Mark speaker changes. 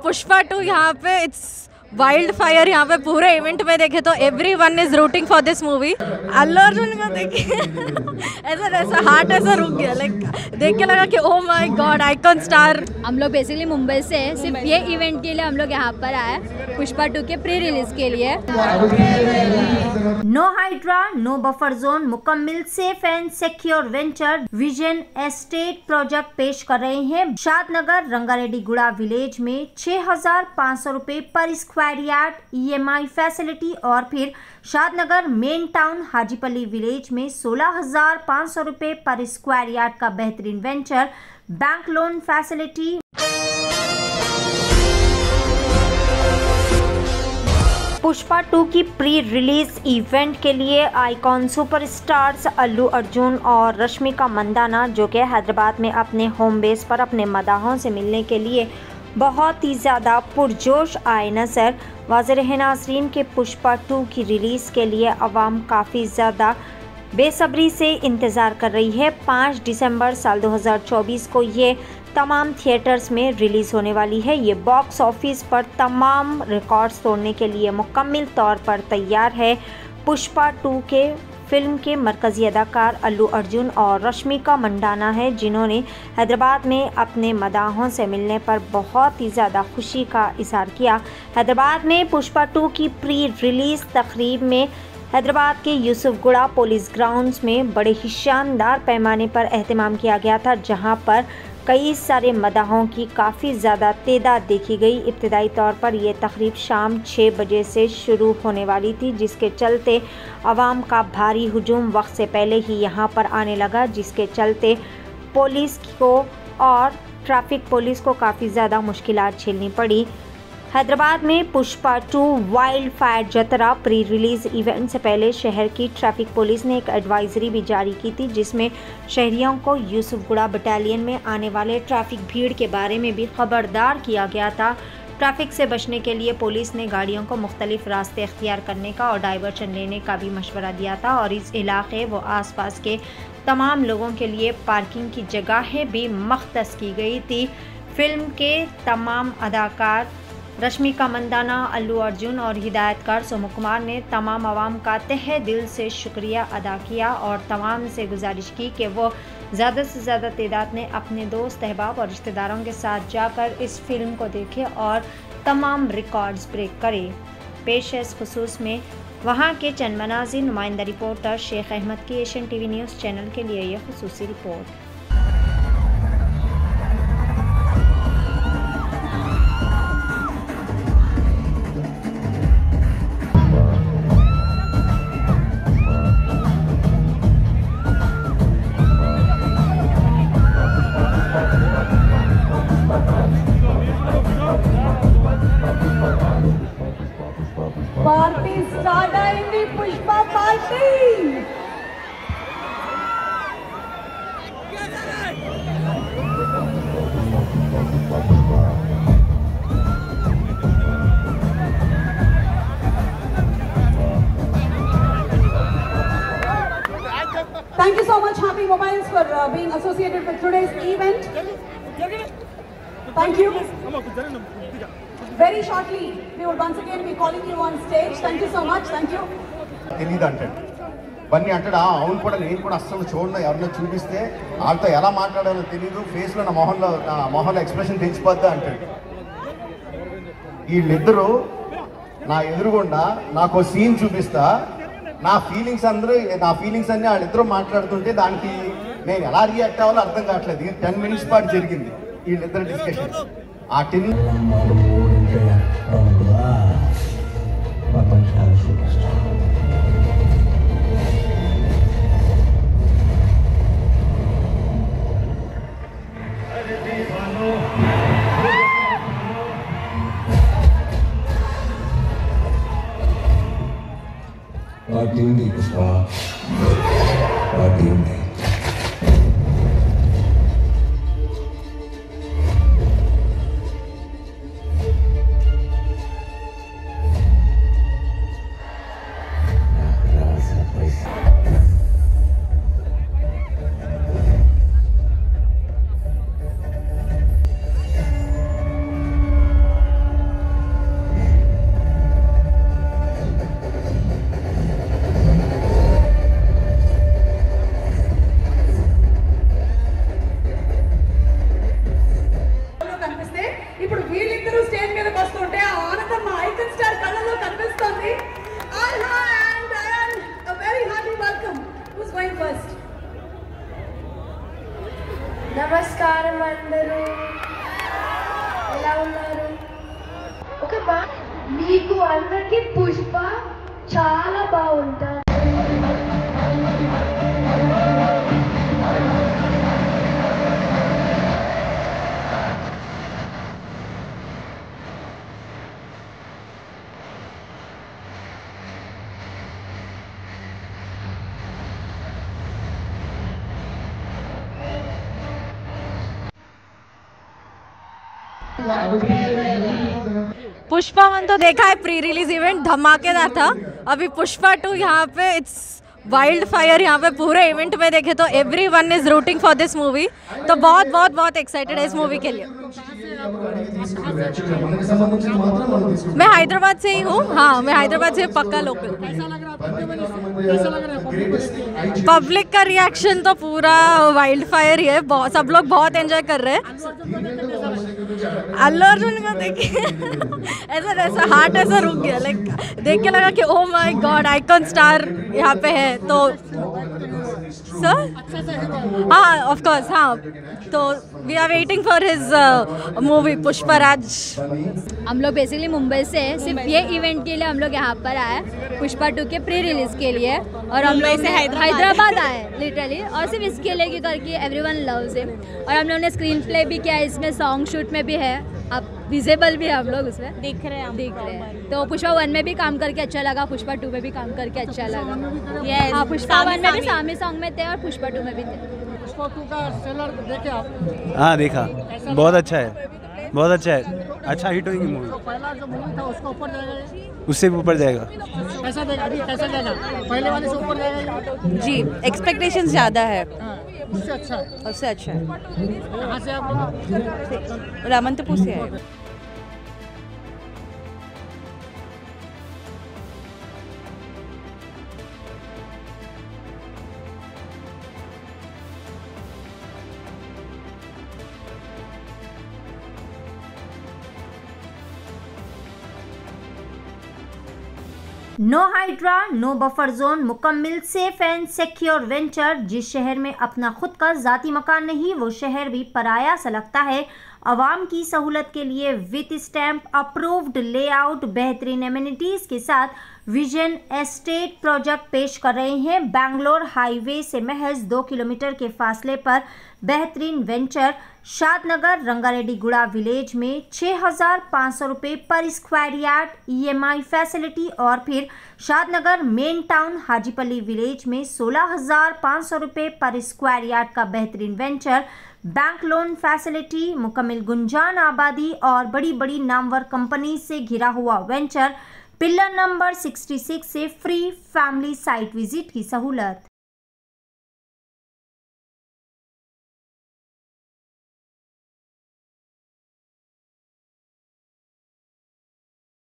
Speaker 1: पुष्पा 2 यहाँ पे it's wild fire. यहाँ पे पूरे इवेंट में देखे तो everyone is rooting for this movie. Allu Arjun को देखिए ऐसा हार्ट ऐसा रुक गया, लाइक देख के लगा कि oh my God icon star.
Speaker 2: हम लोग बेसिकली मुंबई से हैं, सिर्फ ये इवेंट के लिए हम लोग यहाँ पर आए, पुष्पा 2 के प्री रिलीज के लिए।
Speaker 3: No Hydraa, no buffer zone, मुकम्मल safe and secure venture vision estate project पेश कर रहे हैं। शादनगर रंगारेड्डी गुड़ा विलेज में 6,500 रुपए पर स्क्वायर यार्ड EMI फैसिलिटी और फिर शादनगर मेन टाउन हाजीपल्ली विलेज में 16,500 रुपए पर स्क्वायर यार्ड का बेहतरीन venture bank loan facility. Pushpa 2 की प्री रिलीज इवेंट के लिए आइकॉन सुपरस्टार्स अल्लू अर्जुन और रश्मिका मंदाना, जो कि हैदराबाद में अपने होम बेस पर अपने मदाहों से मिलने के लिए बहुत ही ज़्यादा पुरजोश आए नज़र। वाज़ेह नाज़रीन के पुष्पा 2 की रिलीज़ के लिए अवाम काफ़ी ज़्यादा बेसब्री से इंतज़ार कर रही है। 5 दिसंबर साल 2024 को ये तमाम थिएटर्स में रिलीज़ होने वाली है। ये बॉक्स ऑफिस पर तमाम रिकॉर्ड्स तोड़ने के लिए मुकम्मल तौर पर तैयार है। पुष्पा 2 के फिल्म के मरकज़ी अदाकार अल्लू अर्जुन और रश्मिका मंदाना है, जिन्होंने हैदराबाद में अपने मदाहों से मिलने पर बहुत ही ज़्यादा खुशी का इज़हार किया। हैदराबाद में पुष्पा 2 की प्री रिलीज़ तकरीब में हैदराबाद के यूसुफगुड़ा पुलिस ग्राउंड्स में बड़े ही शानदार पैमाने पर एहतमाम किया गया था, जहां पर कई सारे मदाहों की काफ़ी ज़्यादा तादाद देखी गई। इब्तदाई तौर पर यह तकरीब शाम 6 बजे से शुरू होने वाली थी, जिसके चलते आवाम का भारी हुजूम वक्त से पहले ही यहां पर आने लगा, जिसके चलते पुलिस को और ट्रैफिक पुलिस को काफ़ी ज़्यादा मुश्किलात झेलनी पड़ी। हैदराबाद में पुष्पा 2 वाइल्ड फायर जतरा प्री रिलीज़ इवेंट से पहले शहर की ट्रैफिक पुलिस ने एक एडवाइजरी भी जारी की थी, जिसमें शहरियों को यूसुफगुड़ा बटालियन में आने वाले ट्रैफिक भीड़ के बारे में भी खबरदार किया गया था। ट्रैफिक से बचने के लिए पुलिस ने गाड़ियों को मुख्तलिफ रास्ते इख्तियार करने का और डाइवर्शन लेने का भी मशवरा दिया था, और इस इलाके व आसपास के तमाम लोगों के लिए पार्किंग की जगहें भी मख्तस की गई थी। फिल्म के तमाम अदाकार रश्मिका मंदाना, अल्लू अर्जुन और हिदायतकार सोमू कुमार ने तमाम आवाम का तहे दिल से शुक्रिया अदा किया और तमाम से गुजारिश की कि वो ज़्यादा से ज़्यादा तादाद में अपने दोस्त, अहबाब और रिश्तेदारों के साथ जाकर इस फिल्म को देखें और तमाम रिकॉर्ड्स ब्रेक करें। पेश है इस खुसूस में वहाँ के चंद मनाज़िर। नुमाइंदा रिपोर्टर शेख अहमद की एशियन टीवी न्यूज़ चैनल के लिए यह खुसूसी रिपोर्ट।
Speaker 4: पार्टी स्टार्ट आएंगी, Pushpa party. Thank you so much, Happy Mobiles, for being associated with today's event. Thank you. Very shortly, we will once again be calling you on stage. Thank you so much. Thank you.
Speaker 5: తెలీదు అంటాడు బన్నీ అంటాడు. అవును కూడా నేను కూడా అస్సలు చూడను, ఎవరినో చూపిస్తే వాళ్ళతో ఎలా మాట్లాడాలో తెలీదు, ఫేస్లో నా మొహంలో ఎక్స్ప్రెషన్ తెచ్చిపోద్దా అంటాడు. వీళ్ళిద్దరూ నా ఎదురుగుండా నాకు సీన్ చూపిస్తా, నా ఫీలింగ్స్ అన్నీ వాళ్ళిద్దరూ మాట్లాడుతుంటే దానికి నేను ఎలా రియాక్ట్ అవ్వాలో అర్థం కావట్లేదు. 10 మినిట్స్ పాటు జరిగింది వీళ్ళిద్దరు డిస్కషన్. ఆ 10
Speaker 6: पार्टी नहीं पुष्पा, पार्टी नहीं।
Speaker 4: వీళ్ళిద్దరూ స్టేజ్ మీదకి వస్తుంటే ఆ ఆనందం మా ఐకన్ స్టార్ కళ్ళలో కనిపిస్తుంది. ఆహా and a very hearty welcome. Who's going first?
Speaker 7: నమస్కారం అందరూ, ఎలా ఉన్నారు? ఓకే బా, మీకు అందరికి పుష్ప చాలా బాగుంటుంది.
Speaker 1: पुष्पा 1 तो देखा है, प्री रिलीज इवेंट धमाकेदार था. अभी पुष्पा 2 यहाँ पे इट्स वाइल्ड फायर. यहाँ पे पूरे इवेंट में देखे तो everyone is rooting for this movie. तो बहुत बहुत बहुत एक्साइटेड है इस मूवी के लिए. मैं हैदराबाद से ही हूँ. हाँ, मैं हैदराबाद से पक्का लोकल. पब्लिक का रिएक्शन तो पूरा वाइल्ड फायर ही है. सब लोग बहुत एंजॉय कर रहे हैं. अल्लू अर्जुन को देखिए ऐसा हार्ट ऐसा रुक गया. लाइक देख के लगा कि oh my God, icon star यहाँ पे है. तो सर हाँ, ऑफ कोर्स हाँ. तो we are waiting for his movie Pushparaj.
Speaker 2: हम लोग बेसिकली मुंबई से सिर्फ ये इवेंट के लिए हम लोग यहाँ पर आए, पुष्पा 2 के प्री रिलीज के लिए. और हम लोग से हैदराबाद आए लिटरली, और सिर्फ इसके लिए कि करके एवरीवन लव्स हिम. और हम लोग ने स्क्रीन प्ले भी किया, इसमें सॉन्ग शूट में भी है, अब विजिबल भी है हम लोग उसमें दिख रहे हैं. तो पुष्पा 1 में भी काम करके अच्छा लगा, पुष्पा 2 में भी काम करके अच्छा लगा. हाँ, पुष्पा 1 में भी सामी सॉन्ग में थे और पुष्पा 2 में भी थे.
Speaker 8: पुष्पा 2 का ट्रेलर देखे आप?
Speaker 9: हाँ देखा, बहुत अच्छा है, बहुत अच्छा है. अच्छा हिट होगी मूवी.
Speaker 8: पहला जो मूवी था उसका ऊपर जाएगा,
Speaker 9: उससे भी ऊपर जाएगा.
Speaker 8: कैसा देगा अभी, कैसा जाएगा? पहले वाले से ऊपर जाएगा
Speaker 10: जी. एक्सपेक्टेशंस ज़्यादा है,
Speaker 8: उससे अच्छा है.
Speaker 10: उससे अच्छा है.
Speaker 8: कहाँ से आप?
Speaker 10: रामनतपुर से है.
Speaker 3: No Hydraa, no buffer zone, मुकम्मल सेफ एंड सिक्योर वेंचर. जिस शहर में अपना खुद का ज़ाती मकान नहीं, वो शहर भी पराया सा लगता है. आवाम की सहूलत के लिए विथ स्टैम्प अप्रूव्ड लेआउट, बेहतरीन एमिनिटीज़ के साथ विजन एस्टेट प्रोजेक्ट पेश कर रहे हैं. बेंगलोर हाईवे से महज 2 किलोमीटर के फासले पर बेहतरीन वेंचर शादनगर रंगारेड्डी गुड़ा विलेज में 6,500 रुपये पर स्क्वायर यार्ड EMI फैसिलिटी. और फिर शादनगर मेन टाउन हाजीपली विलेज में 16,500 रुपये पर स्क्वायर यार्ड का बेहतरीन वेंचर. बैंक लोन फैसिलिटी, मुकम्मल गुंजान आबादी और बड़ी बड़ी नामवर कंपनी से घिरा हुआ वेंचर. पिलर नंबर 66 से फ्री फैमिली साइट विजिट की सहूलत.